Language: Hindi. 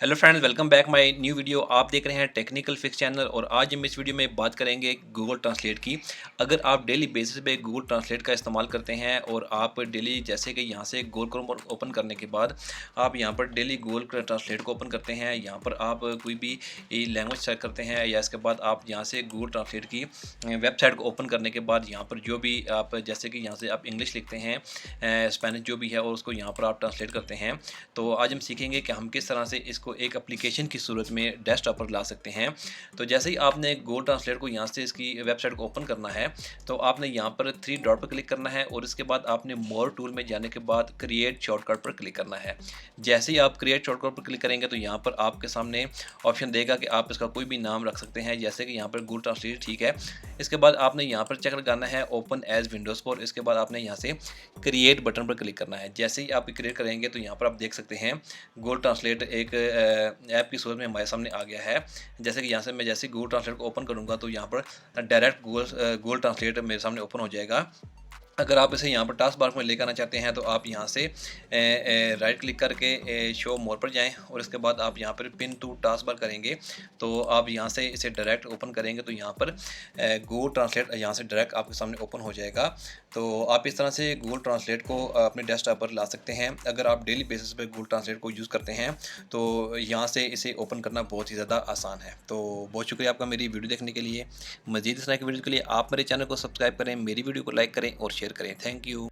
Hello friends, welcome back my new video. आप देख रहे हैं टेक्निकल फिक्स चैनल और आज हम इस वीडियो में बात करेंगे गूगल ट्रांसलेट की। अगर आप डेली बेसिस पे गूगल ट्रांसलेट का इस्तेमाल करते हैं और आप डेली जैसे कि यहाँ से गूगल क्रोम ओपन करने के बाद आप यहाँ पर डेली गूगल ट्रांसलेट को ओपन करते हैं, यहाँ पर आप कोई भी लैंग्वेज सेलेक्ट करते हैं या इसके बाद आप यहाँ से गूगल ट्रांसलेट की वेबसाइट को ओपन करने के बाद यहाँ पर जो भी आप जैसे कि यहाँ से आप इंग्लिश लिखते हैं, स्पेनिश जो भी है और उसको यहाँ पर आप ट्रांसलेट करते हैं। तो आज हम सीखेंगे कि हम किस तरह से इसको एक एप्लीकेशन की सूरत में डेस्कटॉप पर ला सकते हैं। तो जैसे ही आपने गूगल ट्रांसलेट को यहाँ से इसकी वेबसाइट को ओपन करना है तो आपने यहाँ पर 3 डॉट पर क्लिक करना है और इसके बाद आपने मोर टूल में जाने के बाद क्रिएट शॉर्टकट पर क्लिक करना है। जैसे ही आप क्रिएट शॉर्टकट पर क्लिक करेंगे तो यहाँ पर आपके सामने ऑप्शन देगा कि आप इसका कोई भी नाम रख सकते हैं, जैसे कि यहाँ पर गूगल ट्रांसलेट ठीक है। इसके बाद आपने यहाँ पर चेक लगाना है ओपन एज विंडोज़ पर। इसके बाद आपने यहाँ से क्रिएट बटन पर क्लिक करना है। जैसे ही आप क्रिएट करेंगे तो यहाँ पर आप देख सकते हैं गूगल ट्रांसलेट एक ऐप की सूरत में हमारे सामने आ गया है। जैसे कि यहाँ से मैं जैसे गूगल ट्रांसलेट को ओपन करूँगा तो यहाँ पर डायरेक्ट गूगल ट्रांसलेट मेरे सामने ओपन हो जाएगा। अगर आप इसे यहाँ पर टास्क बार में लेकर आना चाहते हैं तो आप यहाँ से राइट क्लिक करके शो मोर पर जाएं और इसके बाद आप यहाँ पर पिन टू टास्क बार करेंगे तो आप यहाँ से इसे डायरेक्ट ओपन करेंगे तो यहाँ पर गूगल ट्रांसलेट यहाँ से डायरेक्ट आपके सामने ओपन हो जाएगा। तो आप इस तरह से गूगल ट्रांसलेट को अपने डेस्कटॉप पर ला सकते हैं। अगर आप डेली बेसिस पे गूगल ट्रांसलेट को यूज़ करते हैं तो यहाँ से इसे ओपन करना बहुत ही ज़्यादा आसान है। तो बहुत शुक्रिया आपका मेरी वीडियो देखने के लिए। मज़ीद इस तरह की वीडियो के लिए आप मेरे चैनल को सब्सक्राइब करें, मेरी वीडियो को लाइक करें और शेयर करें। Thank you.